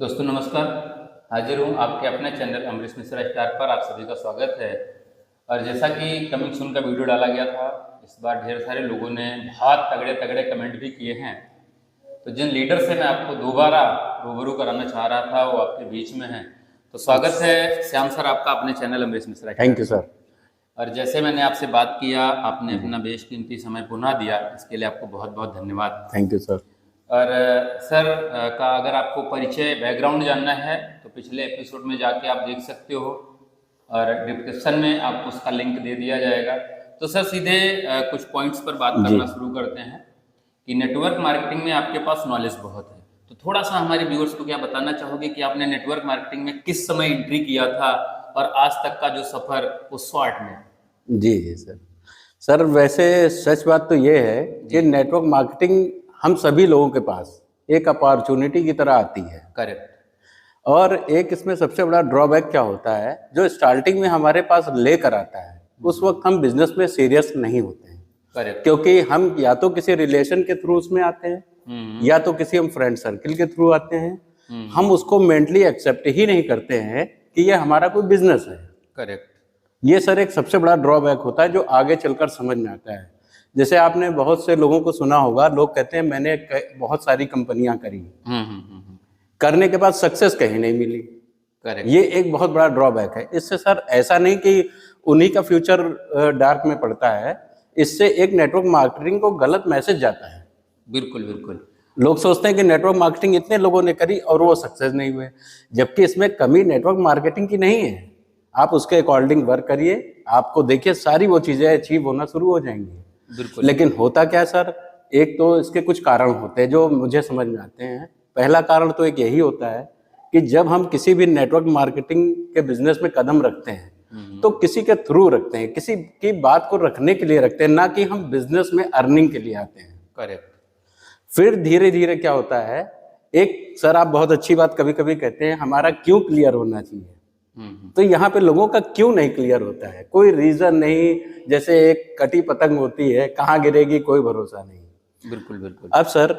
दोस्तों नमस्कार। हाजिर हूँ आपके अपने चैनल अमरीश मिश्रा स्टार पर। आप सभी का स्वागत है। और जैसा कि कमिंग सून का वीडियो डाला गया था, इस बार ढेर सारे लोगों ने बहुत तगड़े तगड़े कमेंट भी किए हैं। तो जिन लीडर से मैं आपको दोबारा रूबरू कराना चाह रहा था वो आपके बीच में हैं। तो स्वागत है श्याम सर आपका अपने channel Amrish Mishra. Thank you sir. और जैसे मैंने आपसे बात किया, आपने अपना बेशकीमती समय पुनः दिया, इसके लिए आपको बहुत बहुत धन्यवाद। Thank you sir. और सर का अगर आपको परिचय बैकग्राउंड जानना है तो पिछले एपिसोड में जाके आप देख सकते हो और डिस्क्रिप्शन में आपको उसका लिंक दे दिया जाएगा। तो सर सीधे कुछ पॉइंट्स पर बात करना शुरू करते हैं कि नेटवर्क मार्केटिंग में आपके पास नॉलेज बहुत है, तो थोड़ा सा हमारे व्यूअर्स को क्या बताना चाहोगे कि आपने नेटवर्क मार्केटिंग में किस समय एंट्री किया था और आज तक का जो सफ़र वो शॉर्ट में। जी जी सर वैसे सच बात तो ये है कि नेटवर्क मार्केटिंग हम सभी लोगों के पास एक अपॉर्चुनिटी की तरह आती है। करेक्ट। और एक इसमें सबसे बड़ा ड्रॉबैक क्या होता है, जो स्टार्टिंग में हमारे पास लेकर आता है उस वक्त हम बिजनेस में सीरियस नहीं होते हैं। करेक्ट। क्योंकि हम या तो किसी रिलेशन के थ्रू उसमें आते हैं या तो किसी हम फ्रेंड सर्किल के थ्रू आते हैं। हम उसको मेंटली एक्सेप्ट ही नहीं करते हैं कि ये हमारा कोई बिजनेस है। करेक्ट। ये सर एक सबसे बड़ा ड्रॉबैक होता है जो आगे चलकर समझ में आता है। जैसे आपने बहुत से लोगों को सुना होगा, लोग कहते हैं मैंने बहुत सारी कंपनियां करी, करने के बाद सक्सेस कहीं नहीं मिली। करेक्ट। ये एक बहुत बड़ा ड्रॉबैक है। इससे सर ऐसा नहीं कि उन्हीं का फ्यूचर डार्क में पड़ता है, इससे एक नेटवर्क मार्केटिंग को गलत मैसेज जाता है। बिल्कुल बिल्कुल। लोग सोचते हैं कि नेटवर्क मार्केटिंग इतने लोगों ने करी और वो सक्सेस नहीं हुए, जबकि इसमें कमी नेटवर्क मार्केटिंग की नहीं है। आप उसके अकॉर्डिंग वर्क करिए, आपको देखिए सारी वो चीजें अचीव होना शुरू हो जाएंगी। बिल्कुल। लेकिन होता क्या सर, एक तो इसके कुछ कारण होते हैं जो मुझे समझ में आते हैं। पहला कारण तो एक यही होता है कि जब हम किसी भी नेटवर्क मार्केटिंग के बिजनेस में कदम रखते हैं तो किसी के थ्रू रखते हैं, किसी की बात को रखने के लिए रखते हैं, ना कि हम बिजनेस में अर्निंग के लिए आते हैं। करेक्ट। फिर धीरे धीरे क्या होता है, एक सर आप बहुत अच्छी बात कभी कभी कहते हैं हमारा क्यों क्लियर होना चाहिए। तो यहाँ पे लोगों का क्यों नहीं क्लियर होता है, कोई रीजन नहीं। जैसे एक कटी पतंग होती है, कहाँ गिरेगी कोई भरोसा नहीं। बिल्कुल बिल्कुल। अब सर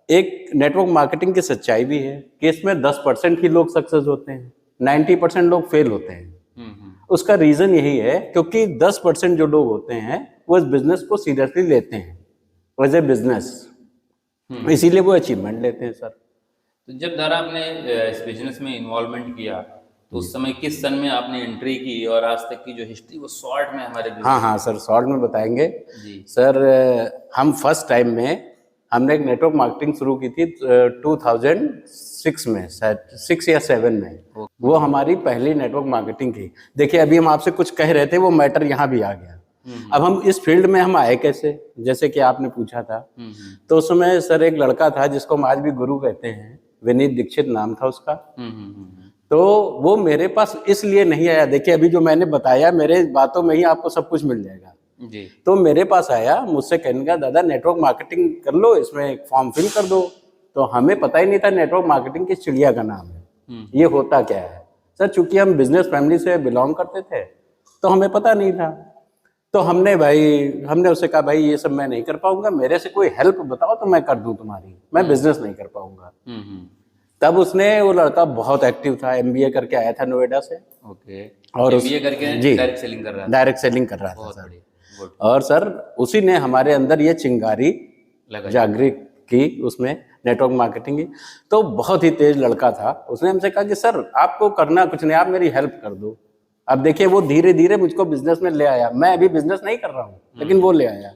एक नेटवर्क मार्केटिंग की सच्चाई भी है कि इसमें 10% ही लोग सक्सेस होते हैं, 90% लोग फेल होते हैं। उसका रीजन यही है क्योंकि 10% जो लोग होते हैं वो इस बिजनेस को सीरियसली लेते हैं एज ए बिजनेस, इसीलिए वो अचीवमेंट लेते हैं सर। तो जब धरा आपने इस बिजनेस में इन्वॉल्वमेंट किया तो उस समय किस सन में आपने एंट्री की और आज तक की जो हिस्ट्री वो शॉर्ट में हमारे हाँ सर शॉर्ट में बताएंगे जी। सर हम फर्स्ट टाइम में हमने एक नेटवर्क मार्केटिंग शुरू की थी 2006 में, शायद 6 या 7 में। वो हमारी पहली नेटवर्क मार्केटिंग थी। देखिए अभी हम आपसे कुछ कह रहे थे, वो मैटर यहाँ भी आ गया। अब हम इस फील्ड में हम आए कैसे, जैसे कि आपने पूछा था। तो उस समय सर एक लड़का था जिसको हम आज भी गुरु कहते हैं, विनीत दीक्षित नाम था उसका। तो वो मेरे पास इसलिए नहीं आया, देखिए अभी जो मैंने बताया मेरे बातों में ही आपको सब कुछ मिल जाएगा जी। तो मेरे पास आया, मुझसे कहने का दादा नेटवर्क मार्केटिंग कर लो, इसमें एक फॉर्म फिल कर दो। तो हमें पता ही नहीं था नेटवर्क मार्केटिंग किस चिड़िया का नाम है, ये होता क्या है। सर चूंकि हम बिजनेस फैमिली से बिलोंग करते थे तो हमें पता नहीं था। तो हमने उससे कहा भाई ये सब मैं नहीं कर पाऊंगा, मेरे से कोई हेल्प बताओ तो मैं कर दूं तुम्हारी, मैं बिजनेस नहीं कर पाऊंगा। तब उसने, वो लड़का बहुत एक्टिव था, MBA करके आया था नोएडा से। ओके। और MBA करके जी डायरेक्ट सेलिंग कर रहा था। डायरेक्ट सेलिंग कर रहा था सर। गुड। और सर उसी ने हमारे अंदर ये चिंगारी जागृत की, उसमें नेटवर्क मार्केटिंग की। तो बहुत ही तेज लड़का था, उसने हमसे कहा कि सर आपको करना कुछ नहीं, आप मेरी हेल्प कर दो। अब देखिए वो धीरे धीरे मुझको बिजनेस में ले आया, मैं अभी बिजनेस नहीं कर रहा हूँ लेकिन वो ले आया।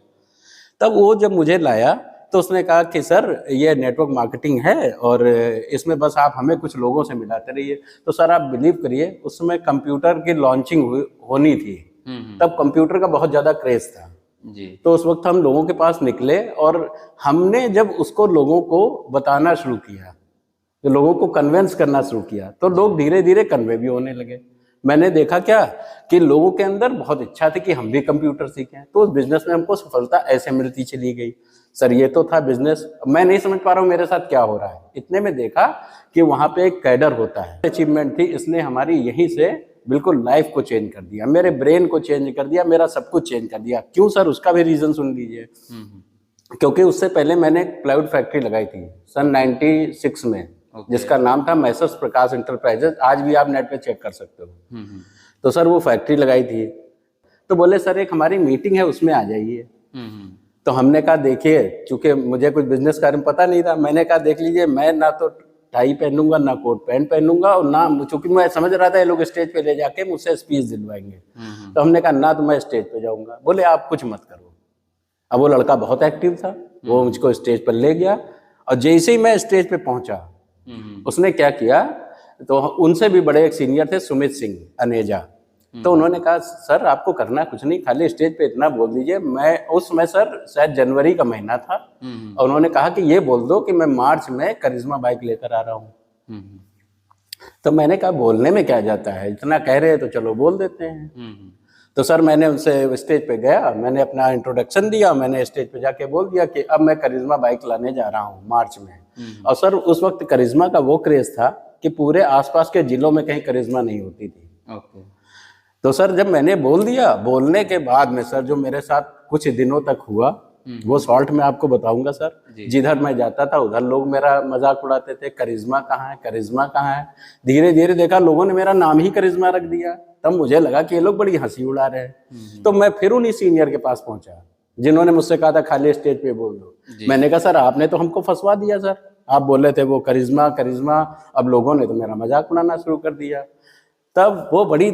तब वो जब मुझे लाया तो उसने कहा कि सर ये नेटवर्क मार्केटिंग है और इसमें बस आप हमें कुछ लोगों से मिलाते रहिए। तो सर आप बिलीव करिए उस समय कंप्यूटर की लॉन्चिंग होनी थी, तब कंप्यूटर का बहुत ज़्यादा क्रेज था जी। तो उस वक्त हम लोगों के पास निकले और हमने जब उसको लोगों को बताना शुरू किया, तो लोगों को कन्वेंस करना शुरू किया, तो लोग धीरे धीरे कन्वे भी होने लगे। मैंने देखा क्या कि लोगों के अंदर बहुत इच्छा थी कि हम भी कंप्यूटर सीखें। तो उस बिजनेस में हमको सफलता ऐसे मिलती चली गई। सर ये तो था बिजनेस, मैं नहीं समझ पा रहा हूँ मेरे साथ क्या हो रहा है। इतने में देखा कि वहाँ पे एक कैडर होता है, अचीवमेंट थी, इसने हमारी यहीं से बिल्कुल लाइफ को चेंज कर दिया, मेरे ब्रेन को चेंज कर दिया, मेरा सब कुछ चेंज कर दिया। क्यों सर, उसका भी रीजन सुन लीजिए। क्योंकि उससे पहले मैंने एक प्लाईवुड फैक्ट्री लगाई थी सन 96 में। ओके। जिसका नाम था मैसर्स प्रकाश इंटरप्राइजेज। आज भी आप नेट पे चेक कर सकते हो। हम्म। तो सर वो फैक्ट्री लगाई थी। तो बोले सर एक हमारी मीटिंग है उसमें आ जाइए। हम्म। तो हमने कहा देखिए, चूंकि मुझे कुछ बिजनेस के बारे में पता नहीं था, मैंने कहा देख लीजिए, मैं ना तो टाई पहनूंगा ना कोट पैंट पहनूंगा, और ना, चूंकि मैं समझ रहा था ये लोग स्टेज पे ले जाके मुझसे स्पीच दिलवाएंगे। तो हमने कहा ना तो मैं स्टेज पे जाऊंगा। बोले आप कुछ मत करो। अब वो लड़का बहुत एक्टिव था, वो मुझको स्टेज पर ले गया, और जैसे ही मैं स्टेज पे पहुंचा, उसने क्या किया, तो उनसे भी बड़े एक सीनियर थे, सुमित सिंह अनेजा। तो उन्होंने कहा सर आपको करना कुछ नहीं, खाली स्टेज पे इतना बोल दीजिए। मैं उस समय सर शायद जनवरी का महीना था, और उन्होंने कहा कि ये बोल दो कि मैं मार्च में करिश्मा बाइक लेकर आ रहा हूँ। तो मैंने कहा बोलने में क्या जाता है, इतना कह रहे हैं तो चलो बोल देते हैं। तो सर मैंने उनसे स्टेज पे गया, मैंने अपना इंट्रोडक्शन दिया, मैंने स्टेज पे जाके बोल दिया कि अब मैं करिश्मा बाइक लाने जा रहा हूँ मार्च में। और सर उस वक्त करिश्मा का वो क्रेज था कि पूरे आसपास के जिलों में कहीं करिश्मा नहीं होती थी। ओके। तो सर जब मैंने बोल दिया, बोलने के बाद में सर जो मेरे साथ कुछ दिनों तक हुआ वो शॉर्ट में आपको बताऊंगा सर। जिधर मैं जाता था उधर लोग मेरा मजाक उड़ाते थे, करिश्मा कहाँ है, करिश्मा कहाँ है। धीरे धीरे देखा लोगों ने मेरा नाम ही करिश्मा रख दिया। तब मुझे लगा कि ये लोग बड़ी हंसी उड़ा रहे हैं। तो मैं फिर उन्हीं सीनियर के पास पहुंचा जिन्होंने मुझसे कहा था खाली स्टेज पे बोल दो। मैंने कहा सर आपने तो हमको फंसवा दिया सर, आप बोल रहे थे वो करिश्मा करिश्मा, अब लोगों ने तो मेरा मजाक उड़ाना शुरू कर दिया। तब वो बड़ी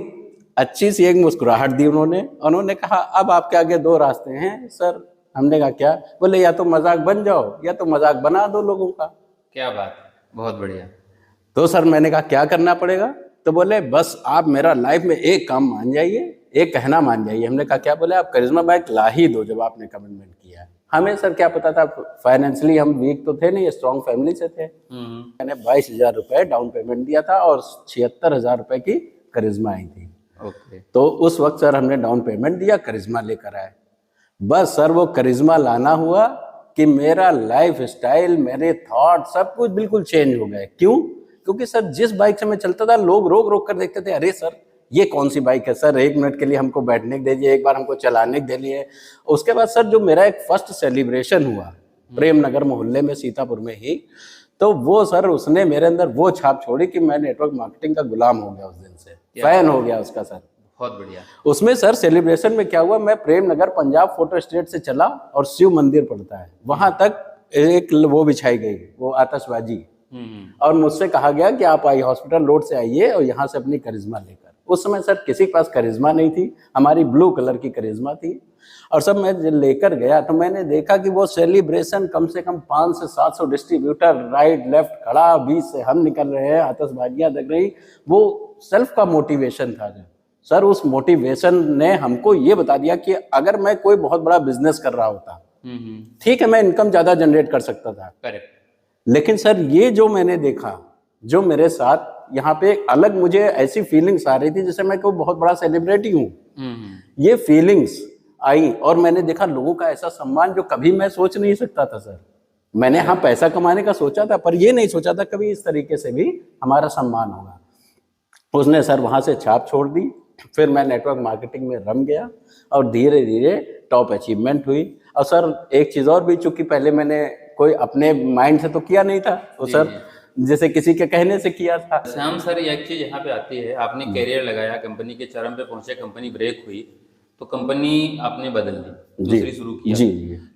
अच्छी सी एक मुस्कुराहट दी उन्होंने कहा अब आपके आगे दो रास्ते हैं सर। हमने कहा क्या? बोले या तो मजाक बन जाओ या तो मजाक बना दो लोगों का। क्या बात, बहुत बढ़िया। तो सर मैंने कहा क्या करना पड़ेगा? तो बोले बस आप मेरा लाइफ में एक काम मान जाइए, एक कहना मान जाइए। हमने कहा क्या? बोले आप करिश्मा बाइक ला ही दो जब आपने कमिटमेंट किया है। हमें सर क्या पता था, फाइनेंशियली हम वीक तो थे नहीं, स्ट्रॉन्ग फैमिली से थे। मैंने 22,000 रुपए डाउन पेमेंट दिया था और 76,000 रुपए की करिश्मा आई थी। ओके। तो उस वक्त सर हमने डाउन पेमेंट दिया, करिश्मा लेकर आए। बस सर वो करिश्मा लाना हुआ कि मेरा लाइफ स्टाइल, मेरे थॉट, सब कुछ बिल्कुल चेंज हो गए। क्यों? क्योंकि सर जिस बाइक से मैं चलता था लोग रोक रोक कर देखते थे, अरे सर ये कौन सी बाइक है सर, एक मिनट के लिए हमको बैठने दे दीजिए, एक बार हमको चलाने दे लिए। उसके बाद सर जो मेरा एक फर्स्ट सेलिब्रेशन हुआ प्रेम नगर मोहल्ले में, सीतापुर में ही, तो वो सर उसने मेरे अंदर वो छाप छोड़ी कि मैं नेटवर्क मार्केटिंग का गुलाम हो गया। उस दिन से फैन हो गया उसका सर। बहुत बढ़िया। उसमें सर सेलिब्रेशन में क्या हुआ, मैं प्रेम नगर पंजाब फोटो स्टेट से चला और शिव मंदिर पड़ता है वहां तक एक वो बिछाई गई, वो आतशबाजी, और मुझसे कहा गया कि आप आई हॉस्पिटल रोड से आइए और यहाँ से अपनी करिश्मा लेकर। उस समय सर किसी के पास करिश्मा नहीं थी, हमारी ब्लू कलर की करिश्मा थी। और सब मैं लेकर गया तो मैंने देखा कि वो सेलिब्रेशन कम से कम 500 से 700 डिस्ट्रीब्यूटर राइट लेफ्ट खड़ा, बीच से हम निकल रहे हैं, आतशबाजियां लग रही। वो सेल्फ का मोटिवेशन था सर। उस मोटिवेशन ने हमको ये बता दिया कि अगर मैं कोई बहुत बड़ा बिजनेस कर रहा होता, ठीक है मैं इनकम ज्यादा जनरेट कर सकता था, करेक्ट, लेकिन सर ये जो मैंने देखा, जो मेरे साथ यहाँ पे अलग मुझे ऐसी फीलिंग्स आ रही थी जैसे मैं कोई बहुत बड़ा सेलिब्रिटी हूँ। ये फीलिंग्स आई और मैंने देखा लोगों का ऐसा सम्मान जो कभी मैं सोच नहीं सकता था सर। मैंने हाँ पैसा कमाने का सोचा था, पर ये नहीं सोचा था कभी इस तरीके से भी हमारा सम्मान होगा। उसने सर वहां से छाप छोड़ दी। फिर मैं नेटवर्क मार्केटिंग में रम गया और धीरे धीरे टॉप अचीवमेंट हुई। और सर एक चीज और भी, चूंकि पहले मैंने कोई अपने माइंड से तो किया नहीं था, तो सर जैसे किसी के कहने से किया था। श्याम सर एक चीज यहाँ पे आती है, आपने कैरियर लगाया, कंपनी के चरम पे पहुंचे, कंपनी ब्रेक हुई तो कंपनी आपने बदल दी, दूसरी शुरू किया। जी।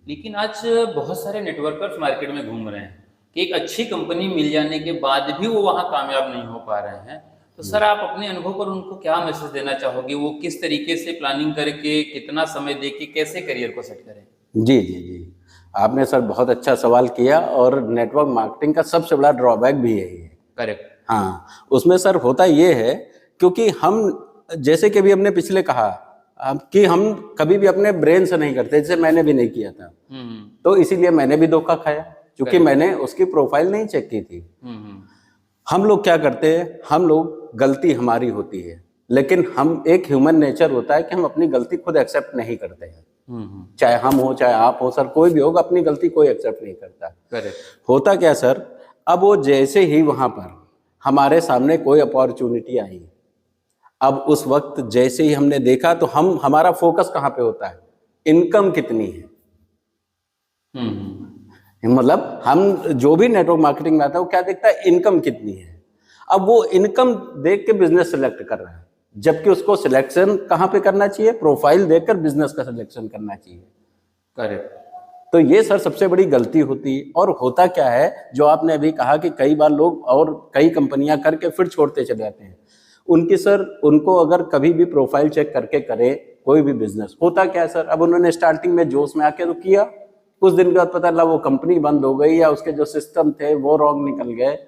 लेकिन आज बहुत सारे नेटवर्कर्स मार्केट में घूम रहे हैं कि एक अच्छी कंपनी मिल जाने के बाद भी वो वहाँ कामयाब नहीं हो पा रहे हैं। तो सर आप अपने अनुभव पर उनको क्या मैसेज देना चाहोगे? वो किस तरीके से प्लानिंग करके, कितना समय दे के कैसे करियर को सेट करें? जी जी जी, आपने सर बहुत अच्छा सवाल किया। और नेटवर्क मार्केटिंग का सबसे बड़ा ड्रॉबैक भी यही है। करेक्ट। हाँ, उसमें सर होता ये है, क्योंकि हम जैसे कि भी हमने पिछले कहा कि हम कभी भी अपने ब्रेन से नहीं करते, जैसे मैंने भी नहीं किया था। तो इसीलिए मैंने भी धोखा खाया, क्योंकि मैंने उसकी प्रोफाइल नहीं चेक की थी। हम लोग क्या करते हैं, हम लोग गलती हमारी होती है, लेकिन हम एक ह्यूमन नेचर होता है कि हम अपनी गलती खुद एक्सेप्ट नहीं करते हैं। चाहे हम हो चाहे आप हो सर, कोई भी होगा, अपनी गलती कोई एक्सेप्ट नहीं करता। करेक्ट। होता क्या सर, अब वो जैसे ही वहां पर हमारे सामने कोई अपॉर्चुनिटी आई, अब उस वक्त जैसे ही हमने देखा तो हमारा फोकस कहाँ पे होता है, इनकम कितनी है। मतलब हम जो भी नेटवर्क मार्केटिंग में आता है वो क्या देखता है, इनकम कितनी है। अब वो इनकम देख के बिजनेस सिलेक्ट कर रहा है, जबकि उसको सिलेक्शन कहाँ पे करना चाहिए, प्रोफाइल देखकर बिजनेस का सिलेक्शन करना चाहिए। करेक्ट। तो ये सर सबसे बड़ी गलती होती है। और होता क्या है, जो आपने अभी कहा कि कई बार लोग और कई कंपनियां करके फिर छोड़ते चले जाते हैं, उनकी सर उनको अगर कभी भी प्रोफाइल चेक करके करे कोई भी बिजनेस, होता क्या है सर, अब उन्होंने स्टार्टिंग में जोश में आके तो किया, कुछ दिन के बाद पता लगा वो कंपनी बंद हो गई, या उसके जो सिस्टम थे वो रॉन्ग निकल गए,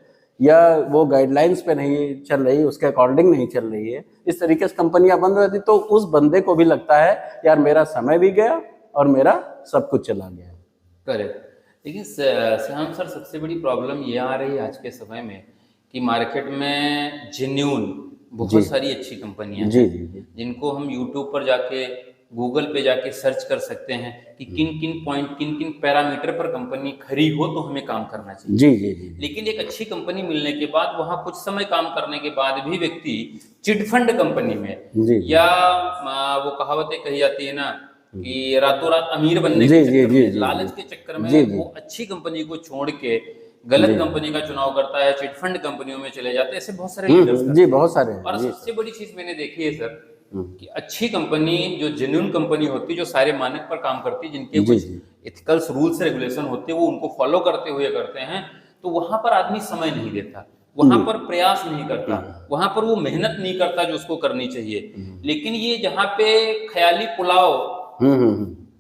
या वो गाइडलाइंस पे नहीं चल रही, उसके अकॉर्डिंग नहीं चल रही है, इस तरीके से कंपनियां बंद हो जाती। तो उस बंदे को भी लगता है यार मेरा समय भी गया और मेरा सब कुछ चला गया। करेक्ट। लेकिन श्याम सर, सबसे बड़ी प्रॉब्लम ये आ रही है आज के समय में कि मार्केट में जेन्युइन बहुत सारी अच्छी कंपनियां जी हैं, जी जी जिनको हम यूट्यूब पर जाके, गूगल पे जाके सर्च कर सकते हैं कि किन किन पॉइंट, किन किन पैरामीटर पर कंपनी खरी हो तो हमें काम करना चाहिए। जी जी जी लेकिन एक अच्छी कंपनी मिलने के बाद वहां कुछ समय काम करने के बाद भी व्यक्ति चिटफंड कंपनी में, जी या वो कहावतें कही जाती है ना कि रातों रात अमीर बनने जी के जी चक्कर जी में, जी लालच के चक्कर में जी जी वो अच्छी कंपनी को छोड़ के गलत कंपनी का चुनाव करता है, चिटफंड कंपनियों में चले जाते हैं। ऐसे बहुत सारे लीडर्स जी बहुत सारे हैं। और जी सबसे बड़ी चीज मैंने देखी है सर कि अच्छी कंपनी जो जेन्युइन कंपनी होती है, जो सारे मानक पर काम करती है, जिनके जी कुछ जी एथिकल्स रूल्स रेगुलेशन होते हैं, वो उनको फॉलो करते हुए करते हैं, तो वहां पर आदमी समय नहीं देता, वहां पर प्रयास नहीं करता, वहां पर वो मेहनत नहीं करता जो उसको करनी चाहिए। लेकिन ये जहाँ पे ख्याली पुलाव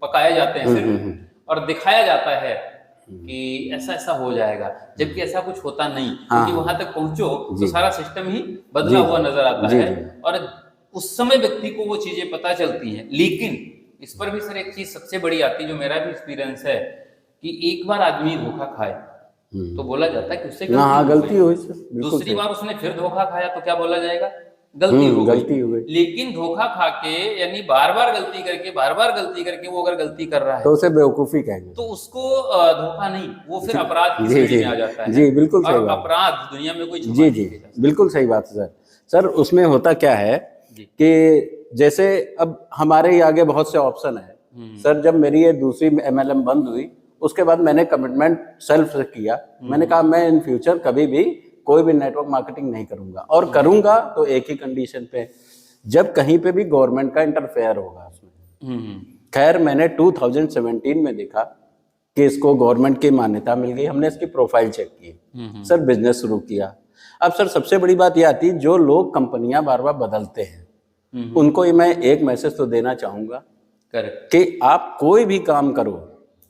पकाए जाते हैं सिर्फ और दिखाया जाता है कि ऐसा ऐसा हो जाएगा, जबकि ऐसा कुछ होता नहीं, क्योंकि वहां तक पहुंचो तो सारा सिस्टम ही बदला हुआ नजर आता है और उस समय व्यक्ति को वो चीजें पता चलती हैं। लेकिन इस पर भी सर एक चीज सबसे बड़ी आती है, जो मेरा भी एक्सपीरियंस है, कि एक बार आदमी धोखा खाए तो बोला जाता है कि उससे गलती हुई, दूसरी बार उसने फिर धोखा खाया तो क्या बोला जाएगा, गलती हो गई। लेकिन धोखा खा के, यानी बार बार गलती करके वो अगर गलती कर रहा है तो उसे बेवकूफी कहेंगे, तो उसको धोखा नहीं, वो फिर अपराध की श्रेणी में आ जाता है। जी बिल्कुल सही और बात। अपराध दुनिया में कोई जी जी बिल्कुल सही बात है सर। सर उसमें होता क्या है कि जैसे अब हमारे ही आगे बहुत से ऑप्शन है सर। जब मेरी ये दूसरी MLM बंद हुई, उसके बाद मैंने कमिटमेंट सेल्फ से किया, मैंने कहा मैं इन फ्यूचर कभी भी कोई भी नेटवर्क मार्केटिंग नहीं करूंगा, और करूंगा तो एक ही कंडीशन पे, जब कहीं पे भी गवर्नमेंट का इंटरफेयर होगा उसमें। खैर मैंने 2017 में देखा कि इसको गवर्नमेंट की मान्यता मिल गई, हमने इसकी प्रोफाइल चेक की, सर बिजनेस शुरू किया। अब सर सबसे बड़ी बात यह आती है, जो लोग कंपनियां बार बार बदलते हैं उनको मैं एक मैसेज तो देना चाहूंगा कि आप कोई भी काम करो,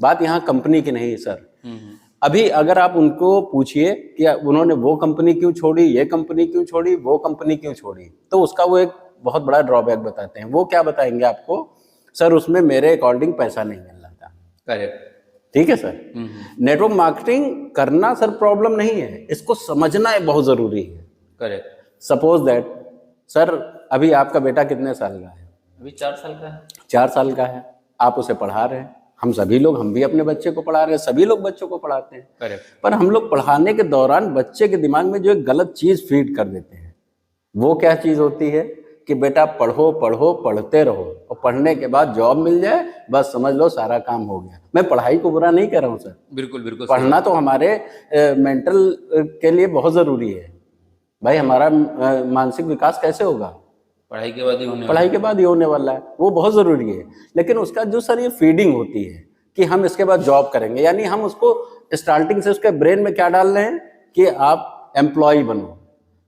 बात यहाँ कंपनी की नहीं है सर। अभी अगर आप उनको पूछिए कि उन्होंने वो कंपनी क्यों छोड़ी, ये कंपनी क्यों छोड़ी, वो कंपनी क्यों छोड़ी, तो उसका वो एक बहुत बड़ा ड्रॉबैक बताते हैं। वो क्या बताएंगे आपको, सर उसमें मेरे अकॉर्डिंग पैसा नहीं मिल रहा था। करेक्ट, ठीक है सर। नेटवर्क मार्केटिंग करना सर प्रॉब्लम नहीं है, इसको समझना है बहुत जरूरी है। करेक्ट। सपोज दैट सर अभी आपका बेटा कितने साल का है? अभी 4 साल का है। 4 साल का है, आप उसे पढ़ा रहे हैं, हम सभी लोग, हम भी अपने बच्चे को पढ़ा रहे हैं, सभी लोग बच्चों को पढ़ाते हैं। करेक्ट। पर हम लोग पढ़ाने के दौरान बच्चे के दिमाग में जो एक गलत चीज फीड कर देते हैं, वो क्या चीज होती है कि बेटा पढ़ो पढ़ो पढ़ते रहो, और पढ़ने के बाद जॉब मिल जाए बस समझ लो सारा काम हो गया। मैं पढ़ाई को बुरा नहीं कर रहा हूँ सर, बिल्कुल बिल्कुल, पढ़ना तो हमारे मेंटल के लिए बहुत जरूरी है भाई। हमारा मानसिक विकास कैसे होगा? पढ़ाई के बाद ही होने पढ़ाई के बाद ही होने वाला है, वो बहुत जरूरी है। लेकिन उसका जो सर ये फीडिंग होती है कि हम इसके बाद जॉब करेंगे, यानी हम उसको स्टार्टिंग से उसके ब्रेन में क्या डाल रहे हैं कि आप एम्प्लॉय बनो।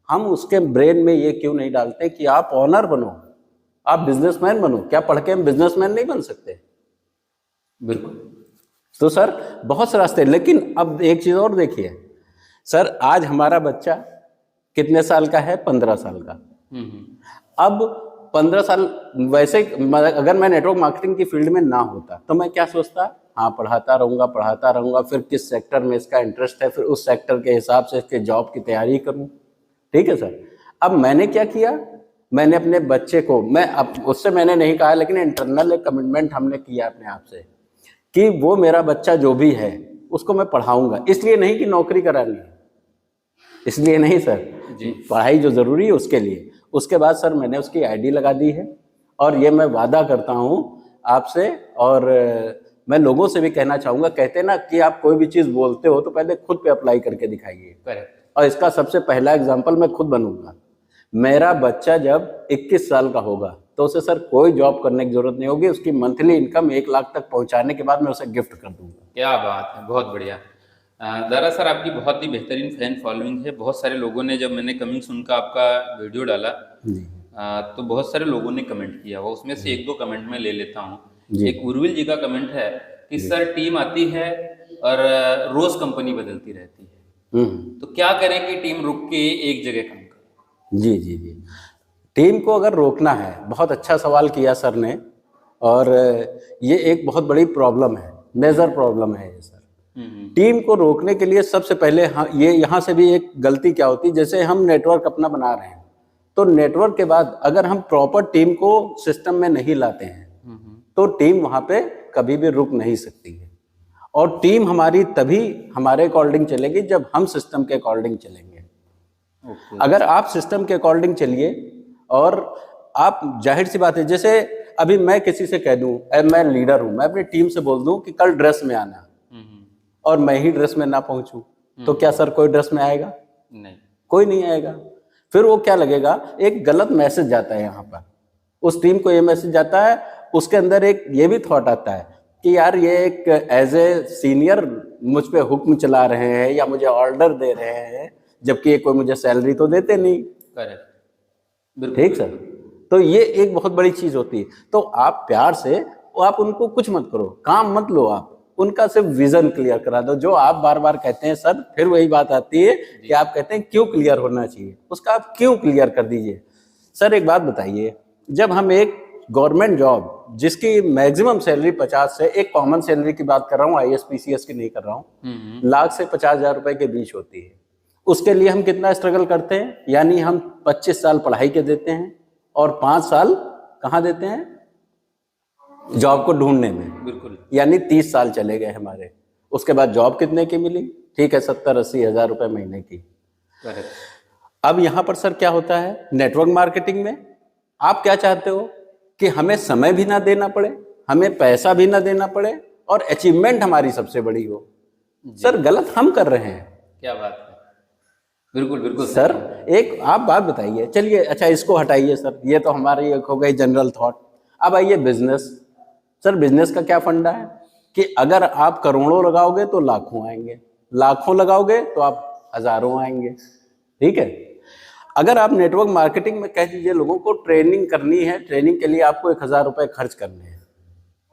हम उसके ब्रेन में ये क्यों नहीं डालते कि आप ऑनर बनो, आप बिजनेसमैन बनो। क्या पढ़ के हम बिजनेसमैन नहीं बन सकते? बिल्कुल। तो सर बहुत से रास्ते। लेकिन अब एक चीज और देखिए सर, आज हमारा बच्चा कितने साल का है? 15 साल का। अब 15 साल, वैसे अगर मैं नेटवर्क मार्केटिंग की फील्ड में ना होता तो मैं क्या सोचता, हाँ पढ़ाता रहूँगा, फिर किस सेक्टर में इसका इंटरेस्ट है, फिर उस सेक्टर के हिसाब से इसके जॉब की तैयारी करूँ। ठीक है सर। अब मैंने क्या किया, मैंने अपने बच्चे को, मैं अब उससे मैंने नहीं कहा, लेकिन इंटरनल एक कमिटमेंट हमने किया अपने आप से कि वो मेरा बच्चा जो भी है उसको मैं पढ़ाऊँगा। इसलिए नहीं कि नौकरी करानी है, इसलिए नहीं सर, पढ़ाई जो ज़रूरी है उसके लिए। उसके बाद सर मैंने उसकी ID लगा दी है, और ये मैं वादा करता हूँ आपसे, और मैं लोगों से भी कहना चाहूंगा, कहते ना कि आप कोई भी चीज बोलते हो तो पहले खुद पे अप्लाई करके दिखाइए। करेक्ट। और इसका सबसे पहला एग्जाम्पल मैं खुद बनूंगा। मेरा बच्चा जब 21 साल का होगा तो उसे सर कोई जॉब करने की जरूरत नहीं होगी, उसकी मंथली इनकम 1 लाख तक पहुंचाने के बाद मैं उसे गिफ्ट कर दूंगा। क्या बात है, बहुत बढ़िया। दरअसल आपकी बहुत ही बेहतरीन फैन फॉलोइंग है। बहुत सारे लोगों ने, जब मैंने कमिंग सुन का आपका वीडियो डाला जी तो बहुत सारे लोगों ने कमेंट किया हुआ। उसमें से एक दो कमेंट मैं ले लेता हूँ। जी। एक उर्विल जी का कमेंट है कि सर टीम आती है और रोज कंपनी बदलती रहती है, तो क्या करें कि टीम रुक के एक जगह काम करे? जी जी जी। टीम को अगर रोकना है, बहुत अच्छा सवाल किया सर ने, और ये एक बहुत बड़ी प्रॉब्लम है, मेजर प्रॉब्लम है ये सर। टीम को रोकने के लिए सबसे पहले ये यहाँ से भी एक गलती क्या होती है, जैसे हम नेटवर्क अपना बना रहे हैं तो नेटवर्क के बाद अगर हम प्रॉपर टीम को सिस्टम में नहीं लाते हैं तो टीम वहाँ पे कभी भी रुक नहीं सकती है। और टीम हमारी तभी हमारे अकॉर्डिंग चलेगी जब हम सिस्टम के अकॉर्डिंग चलेंगे। अगर आप सिस्टम के अकॉर्डिंग चलिए और आप, जाहिर सी बात है, जैसे अभी मैं किसी से कह दूं, मैं लीडर हूं, मैं अपनी टीम से बोल दूं कि कल ड्रेस में आना, और मैं ही ड्रेस में ना पहुंचूं, तो क्या सर कोई ड्रेस में आएगा? नहीं, कोई नहीं आएगा। फिर वो क्या लगेगा, एक गलत मैसेज जाता है यहाँ पर, उस टीम को ये मैसेज जाता है, उसके अंदर एक ये भी थॉट आता है कि यार ये एक एज ए सीनियर मुझ पे हुक्म चला रहे हैं या मुझे ऑर्डर दे रहे हैं, जबकि ये कोई मुझे सैलरी तो देते नहीं। करेक्ट, ठीक सर। तो ये एक बहुत बड़ी चीज होती है। तो आप प्यार से, आप उनको कुछ मत करो, काम मत लो, आप उनका सिर्फ विजन क्लियर करा दो। जो आप बार बार कहते हैं सर, फिर वही बात आती है कि आप कहते हैं क्यों क्लियर होना चाहिए, उसका आप क्यों क्लियर कर दीजिए। सर एक बात बताइए, जब हम एक गवर्नमेंट जॉब जिसकी मैक्सिमम सैलरी 50 से, एक कॉमन सैलरी की बात कर रहा हूँ, ISPCS की नहीं कर रहा हूँ, लाख से 50,000 रुपए के बीच होती है, उसके लिए हम कितना स्ट्रगल करते हैं। यानी हम 25 साल पढ़ाई के देते हैं और 5 साल कहाँ देते हैं, जॉब को ढूंढने में। बिल्कुल। यानी 30 साल चले गए हमारे। उसके बाद जॉब कितने की मिली? ठीक है, 70-80 हजार रुपए महीने की। करेक्ट। अब यहाँ पर सर क्या होता है, नेटवर्क मार्केटिंग में आप क्या चाहते हो कि हमें समय भी ना देना पड़े, हमें पैसा भी ना देना पड़े, और अचीवमेंट हमारी सबसे बड़ी हो। सर गलत हम कर रहे हैं। क्या बात है, बिल्कुल बिल्कुल सर। एक आप बात बताइए, चलिए अच्छा इसको हटाइए सर, ये तो हमारी एक हो गई जनरल थॉट। अब आइए बिजनेस। सर बिजनेस का क्या फंडा है कि अगर आप करोड़ों लगाओगे तो लाखों आएंगे, लाखों लगाओगे तो आप हजारों आएंगे। ठीक है। अगर आप नेटवर्क मार्केटिंग में कह दीजिए लोगों को ट्रेनिंग करनी है, ट्रेनिंग के लिए आपको 1,000 रुपए खर्च करने हैं,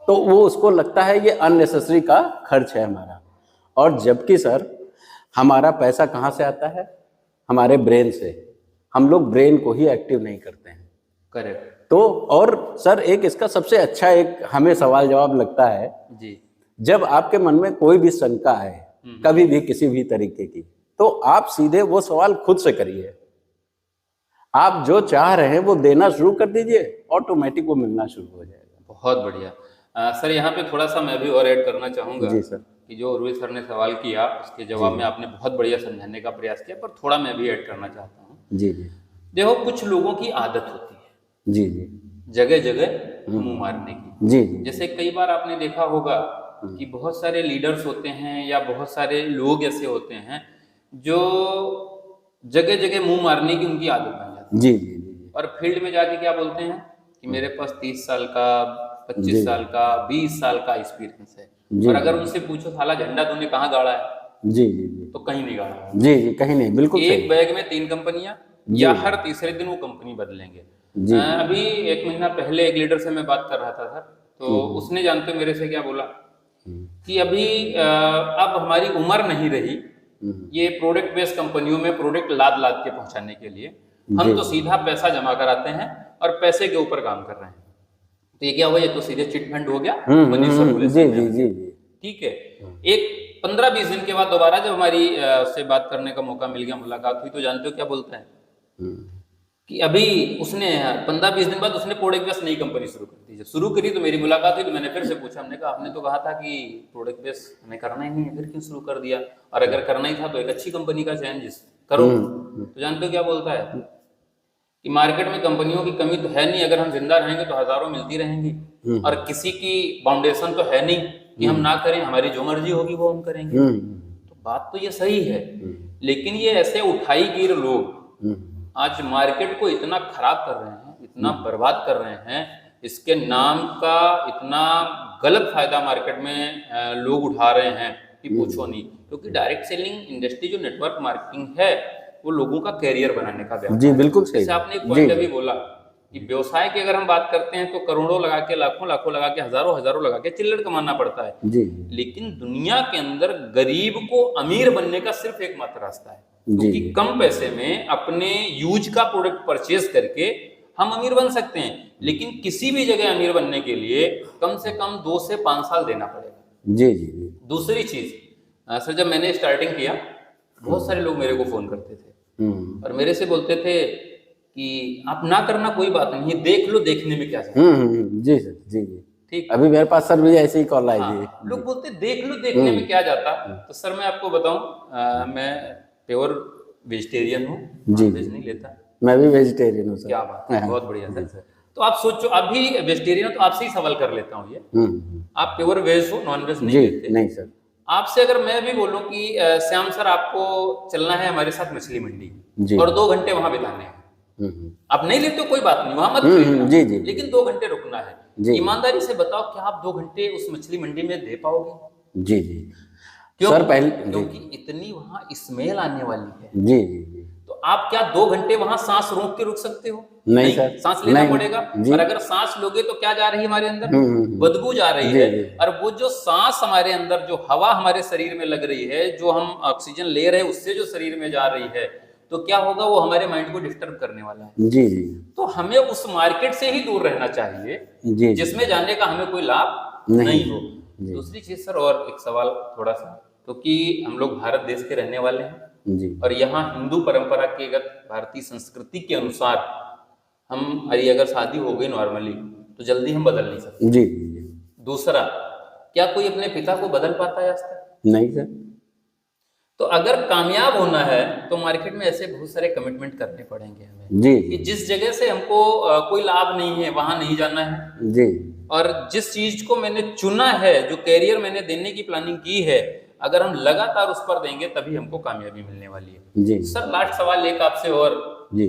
तो वो उसको लगता है ये अननेसेसरी का खर्च है हमारा। और जबकि सर हमारा पैसा कहाँ से आता है, हमारे ब्रेन से। हम लोग ब्रेन को ही एक्टिव नहीं करते हैं। करेक्ट। तो और सर एक इसका सबसे अच्छा एक हमें सवाल जवाब लगता है जी। जब आपके मन में कोई भी शंका है कभी भी किसी भी तरीके की, तो आप सीधे वो सवाल खुद से करिए। आप जो चाह रहे हैं वो देना शुरू कर दीजिए, ऑटोमेटिक वो मिलना शुरू हो जाएगा। बहुत बढ़िया। सर यहाँ पे थोड़ा सा मैं भी और ऐड करना चाहूँगा। जी सर। कि जो उर्विल सर ने सवाल किया उसके जवाब में आपने बहुत बढ़िया समझाने का प्रयास किया, पर थोड़ा मैं भी ऐड करना चाहता हूँ। जी जी। देखो, कुछ लोगों की आदत होती है जी जी। जगह जगह मुंह मारने की। जी जी। जैसे कई बार आपने देखा होगा कि बहुत सारे लीडर्स होते हैं या बहुत सारे लोग ऐसे होते हैं जो जगह जगह मुंह मारने की उनकी आदत बन जाती है। जी जी जी। और फील्ड में जाके क्या बोलते हैं कि मेरे पास 30 साल का, 25 साल का, 20 साल का एक्सपीरियंस है। और अगर उनसे पूछो साला झंडा तूने कहाँ गाड़ा है, जी जी जी, तो कहीं नहीं गाड़ा। जी जी, कहीं नहीं, बिल्कुल एक बैग में 3 कंपनियां, या हर तीसरे दिन वो कंपनी बदलेंगे। अभी 1 महीना पहले एक लीडर से मैं बात कर रहा था सर, तो उसने जानते मेरे से क्या बोला कि अभी अब हमारी उम्र नहीं रही ये प्रोडक्ट बेस्ड कंपनियों में प्रोडक्ट लाद लाद के पहुंचाने के लिए, हम तो सीधा पैसा जमा कराते हैं और पैसे के ऊपर काम कर रहे हैं। तो ये क्या हुआ, ये तो सीधे चिट फंड हो गया। जी जी जी जी। ठीक है। एक 15-20 दिन के बाद दोबारा जब हमारी उससे बात करने का मौका मिल गया, मुलाकात हुई, तो जानते हो क्या बोलता है कि अभी उसने 15-20 दिन बाद उसने प्रोडक्ट बेस नई कंपनी शुरू कर दी। जब शुरू करी तो मेरी मुलाकात हुई, तो मैंने फिर से पूछा, हमने कहा आपने तो कहा था कि प्रोडक्ट बेस हमें करना ही नहीं है, फिर क्यों शुरू कर दिया, और अगर करना ही था तो एक अच्छी कंपनी का चयन करो। तो जानते हो क्या बोलता है कि मार्केट में कंपनियों की कमी तो है नहीं, अगर हम जिंदा रहेंगे तो हजारों मिलती रहेंगी, और किसी की फाउंडेशन तो है नहीं कि हम ना करें, हमारी जो मर्जी होगी वो हम करेंगे। तो बात तो ये सही है, लेकिन ये ऐसे उठाई गिर लोग आज मार्केट को इतना खराब कर रहे हैं, इतना बर्बाद कर रहे हैं, इसके नाम का इतना गलत फायदा मार्केट में लोग उठा रहे हैं कि पूछो नहीं। क्योंकि डायरेक्ट सेलिंग इंडस्ट्री जो नेटवर्क मार्केटिंग है वो लोगों का कैरियर बनाने का व्यापार जी है। बिल्कुल सही। जैसे आपने एक जी पॉइंट अभी बोला कि व्यवसाय की अगर हम बात करते हैं तो करोड़ों लगा के, लाखों लाखों लगा के, हजारों हजारों लगा के चिल्लड़ कमाना पड़ता है। जी लेकिन दुनिया के अंदर गरीब को अमीर बनने का सिर्फ एकमात्र रास्ता है, जी क्योंकि जी कम पैसे में अपने यूज का प्रोडक्ट परचेज करके हम अमीर बन सकते हैं। लेकिन किसी भी जगह अमीर बनने के लिए कम से कम 2 से 5 साल देना पड़ेगा। जी जी जी। दूसरी चीज, सर जब मैंने स्टार्टिंग किया बहुत सारे लोग मेरे को फोन करते थे और मेरे से बोलते थे कि आप ना करना कोई बात नहीं है, देख लो, देखने में क्या जाता है। जी सर जी जी। ठीक, अभी मेरे पास सर भी ऐसे ही कॉल आई थी। हाँ, लोग बोलते देख लो, देखने में क्या जाता। तो सर मैं आपको बताऊं, मैं प्योर वेजिटेरियन हूँ, जी नॉनवेज जी। नहीं लेता। मैं भी वेजिटेरियन हूँ सर। क्या बात है, बहुत बढ़िया जी सर। तो आप सोचो, अभी वेजिटेरियन हो तो आपसे ही सवाल कर लेता हूँ ये, आप प्योर वेज हो, नॉनवेज नहीं जी लेते। नहीं सर। आपसे अगर मैं भी बोलूं कि श्याम सर आपको चलना है हमारे साथ मछली मंडी जी और 2 घंटे वहां बिताने हैं, आप नहीं लेते हो कोई बात नहीं, वहां मत जी खरीदना, जी लेकिन 2 घंटे रुकना है। जी। ईमानदारी से बताओ, क्या आप 2 घंटे उस मछली मंडी में दे पाओगे? जी जी क्यों? सर पहले क्योंकि इतनी वहां स्मेल आने वाली है। जी जी जी। तो आप क्या 2 घंटे वहां सांस रोक के रुक सकते हो? नहीं सर, सांस लेना नहीं पड़ेगा। जी। और अगर सांस लोगे तो क्या जा रही है हमारे अंदर? बदबू जा रही जी है। जी और वो जो सांस हमारे अंदर, जो हवा हमारे शरीर में लग रही है, जो हम ऑक्सीजन ले रहे हैं उससे जो शरीर में जा रही है, तो क्या होगा, वो हमारे माइंड को डिस्टर्ब करने वाला है। जी जी तो हमें उस मार्केट से ही दूर रहना चाहिए जी जी। जिसमें जाने का हमें कोई लाभ नहीं हो। दूसरी चीज सर, और एक सवाल थोड़ा सा, क्योंकि हम लोग भारत देश के रहने वाले हैं जी और यहाँ हिंदू परंपरा के अगर भारतीय संस्कृति के अनुसार हमारी अगर शादी हो गई नॉर्मली तो जल्दी हम बदल नहीं सकते। जी जी। दूसरा, क्या कोई अपने पिता को बदल पाता है आज तक? नहीं सर। तो अगर कामयाब होना है तो मार्केट में ऐसे बहुत सारे कमिटमेंट करने पड़ेंगे हमें जी कि जिस जगह से हमको कोई लाभ नहीं है वहां नहीं जाना है। जी और जिस चीज को मैंने चुना है, जो कैरियर मैंने देने की प्लानिंग की है, अगर हम लगातार उस पर देंगे तभी हमको कामयाबी मिलने वाली है। जी सर लास्ट सवाल एक आपसे और, जी।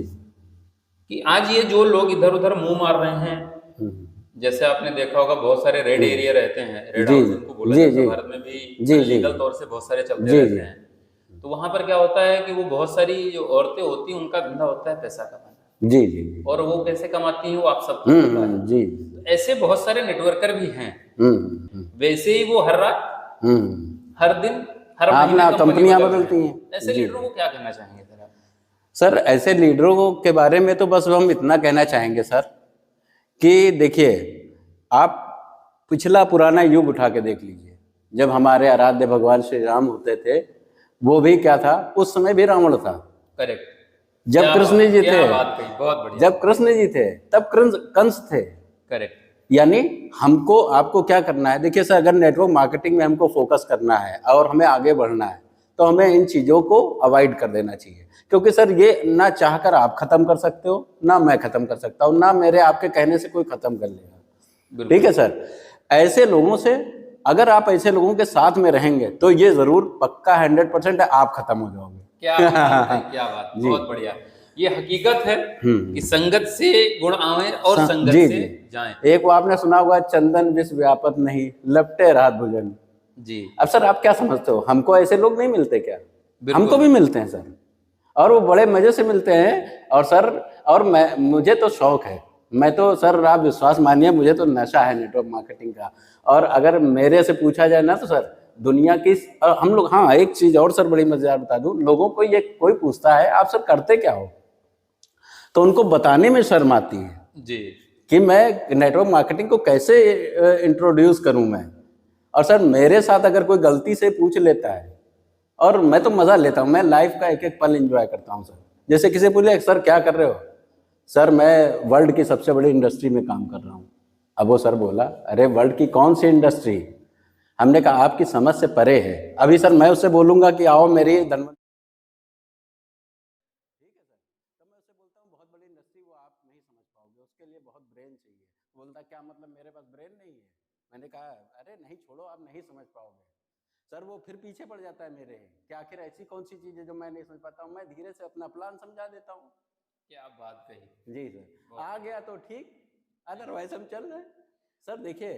कि आज ये जो लोग इधर उधर मुंह मार रहे हैं, जैसे आपने देखा होगा बहुत सारे रेड एरिया रहते हैं, रेड जी हाउस जिनको बोला जी जाता है, जी भारत में भी जी जी लीगल तौर से बहुत सारे चलते जी रहते जी। हैं। तो वहां पर क्या होता है कि वो बहुत सारी जो औरतें होती हैं उनका धंधा होता है पैसा कमाना, जी जी। और वो कैसे कमाती हैं वो आप सबको पता है। जी। तो ऐसे बहुत सारे नेटवर्कर भी हैं, वैसे ही वो हर रात, हर दिन, हर महीने अपना कंपनी कंपनियां बदल रहे बदलती हैं। हैं। ऐसे जी। लीडरों को क्या कहना चाहेंगे सर आप? सर ऐसे लीडरों के बारे में तो बस हम इतना कहना चाहेंगे सर कि देखिए, आप पिछला पुराना युग उठा के देख लीजिए, जब हमारे आराध्य भगवान श्री राम होते थे, वो भी क्या था, उस समय भी रावण था। करेक्ट। जब कृष्ण जी थे, क्या बात कही, बहुत बढ़िया। जब कृष्ण जी थे तब कंस थे। करेक्ट। यानी हमको आपको क्या करना है, देखिए सर, अगर नेटवर्क मार्केटिंग में हमको फोकस करना है और हमें आगे बढ़ना है तो हमें इन चीज़ों को अवॉइड कर देना चाहिए। क्योंकि सर ये ना चाहकर आप खत्म कर सकते हो, ना मैं खत्म कर सकता हूँ, ना मेरे आपके कहने से कोई खत्म कर लेगा। ठीक है सर। ऐसे लोगों से, अगर आप ऐसे लोगों के साथ में रहेंगे तो ये जरूर पक्का 100% आप खत्म हो जाओगे। क्या बात है, क्या बात, जी। बहुत बढ़िया। ये हकीकत है कि संगत से गुण आवे और संगत जी से जी। जाएं। एक वो आपने सुना होगा, चंदन विष व्यापत नहीं, लपटे रात भुजन। जी अब सर आप क्या समझते हो, हमको ऐसे लोग नहीं मिलते क्या? बिल्कुल। हमको भी मिलते हैं सर, और वो बड़े मजे से मिलते हैं। और सर, और मुझे तो शौक है, मैं तो सर, आप विश्वास मानिए, मुझे तो नशा है नेटवर्क मार्केटिंग का। और अगर मेरे से पूछा जाए ना तो सर, दुनिया की हम लोग, हाँ एक चीज और सर बड़ी मजेदार बता दूं, लोगों को ये कोई पूछता है आप सर करते क्या हो, तो उनको बताने में शर्म आती है जी कि मैं नेटवर्क मार्केटिंग को कैसे इंट्रोड्यूस करूं मैं। और सर मेरे साथ अगर कोई गलती से पूछ लेता है, और मैं तो मजा लेता हूं, मैं लाइफ का एक एक पल एंजॉय करता हूं सर। जैसे किसी पूछे, सर क्या कर रहे हो? सर मैं वर्ल्ड की सबसे बड़ी इंडस्ट्री में काम कर रहा हूं। अब वो सर बोला, अरे वर्ल्ड की कौन सी इंडस्ट्री? हमने कहा आपकी समझ से परे है। अभी सर मैं उससे बोलूंगा कि आओ मेरी धन, बहुत बड़ी इंडस्ट्री, वो आप नहीं समझ पाओगे, उसके लिए बहुत ब्रेन चाहिए। बोलता क्या मतलब, मेरे पास ब्रेन नहीं है? मैंने कहा अरे नहीं छोड़ो, आप नहीं समझ पाओगे। सर वो फिर पीछे पड़ जाता है मेरे कि आखिर ऐसी कौन सी चीज़ है जो मैं नहीं समझ पाता हूँ। मैं धीरे से अपना प्लान समझा देता हूँ। क्या बात कही। जी सर, आ गया तो ठीक, अदरवाइज हम चल रहे हैं। सर देखिए,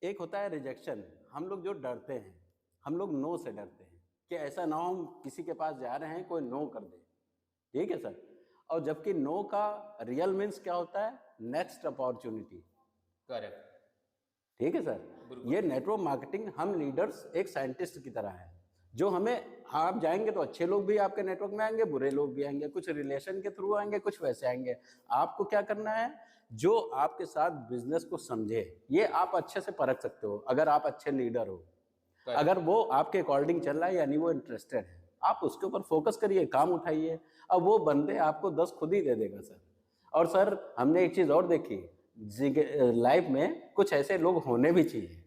एक होता है रिजेक्शन, हम लोग जो डरते हैं, हम लोग नो से डरते हैं कि ऐसा ना हो हम किसी के पास जा रहे हैं कोई नो कर दे, ठीक है सर। और जबकि नो का रियल मीन्स क्या होता है, नेक्स्ट अपॉर्चुनिटी। करेक्ट। ठीक है सर। ये नेटवर्क मार्केटिंग, हम लीडर्स एक साइंटिस्ट की तरह है, जो हमें, आप जाएंगे तो अच्छे लोग भी आपके नेटवर्क में आएंगे, बुरे लोग भी आएंगे, कुछ रिलेशन के थ्रू आएंगे, कुछ वैसे आएंगे। आपको क्या करना है, जो आपके साथ बिजनेस को समझे, ये आप अच्छे से परख सकते हो अगर आप अच्छे लीडर हो। अगर वो आपके अकॉर्डिंग चल रहा है यानी वो इंटरेस्टेड है, आप उसके ऊपर फोकस करिए, काम उठाइए, अब वो बंदे आपको 10 खुद ही दे देगा सर। और सर हमने एक चीज़ और देखी, लाइफ में कुछ ऐसे लोग होने भी चाहिए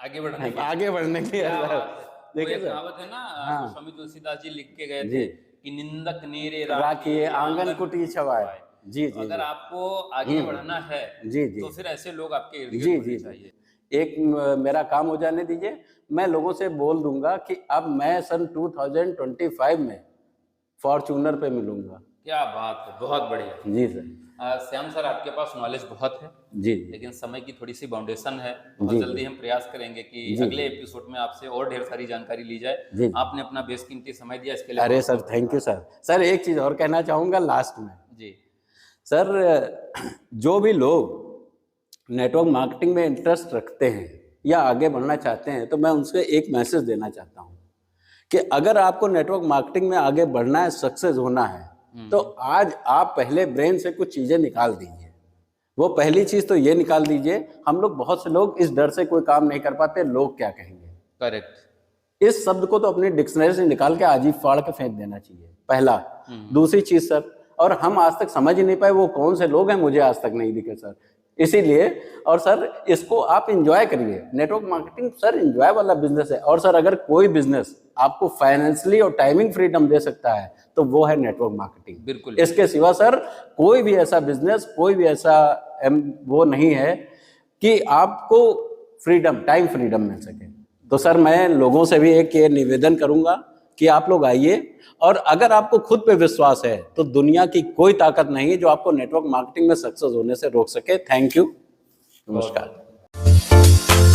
आगे बढ़ने की। आगे बढ़ने की। देखिए कहावत है ना, हाँ। स्वामी तुलसीदास जी लिख के गए जी। थे कि निंदक नेरे राखिए आंगन कुटी छवाए। जी जी, अगर आपको आगे बढ़ना है जी जी, तो फिर ऐसे लोग आपके इर्द जी गिर्द जी होने चाहिए। एक मेरा काम हो जाने दीजिए, मैं लोगों से बोल दूंगा कि अब मैं सन 2025 में फॉर्च्यूनर पे मिलूंगा। क्या बात है, बहुत बढ़िया। जी सर। श्याम सर, आपके पास नॉलेज बहुत है जी, लेकिन समय की थोड़ी सी बाउंडेशन है। बहुत जी, जल्दी हम प्रयास करेंगे कि जी, अगले एपिसोड में आपसे और ढेर सारी जानकारी ली जाए। जी। आपने अपना बेशकीमती समय दिया, इसके लिए अरे बहुत सर बहुत थैंक यू सर। सर एक चीज़ और कहना चाहूँगा लास्ट में। जी। सर जो भी लोग नेटवर्क मार्केटिंग में इंटरेस्ट रखते हैं या आगे बढ़ना चाहते हैं, तो मैं उनसे एक मैसेज देना चाहता हूँ कि अगर आपको नेटवर्क मार्केटिंग में आगे बढ़ना है, सक्सेस होना है, तो आज आप पहले ब्रेन से कुछ चीज़ें निकाल दीजिए। वो पहली चीज़ तो ये निकाल दीजिए, हम लोग बहुत से लोग इस डर से कोई काम नहीं कर पाते, लोग क्या कहेंगे। करेक्ट। इस शब्द को तो अपनी डिक्शनरी से निकाल के आज ही फाड़ के फेंक देना चाहिए, पहला। दूसरी चीज़ सर, और हम आज तक समझ ही नहीं पाए वो कौन से लोग हैं, मुझे आज तक नहीं दिखे सर, इसीलिए। और सर इसको आप एंजॉय करिए, नेटवर्क मार्केटिंग सर एंजॉय वाला बिजनेस है। और सर अगर कोई बिजनेस आपको फाइनेंशियली और टाइमिंग फ्रीडम दे सकता है तो वो है नेटवर्क मार्केटिंग। बिल्कुल। इसके सिवा सर कोई भी ऐसा बिजनेस, कोई भी ऐसा वो नहीं है कि आपको फ्रीडम, टाइम फ्रीडम मिल सके। तो सर मैं लोगों से भी एक ये निवेदन करूंगा कि आप लोग आइए, और अगर आपको खुद पे विश्वास है तो दुनिया की कोई ताकत नहीं है जो आपको नेटवर्क मार्केटिंग में सक्सेस होने से रोक सके। थैंक यू, नमस्कार।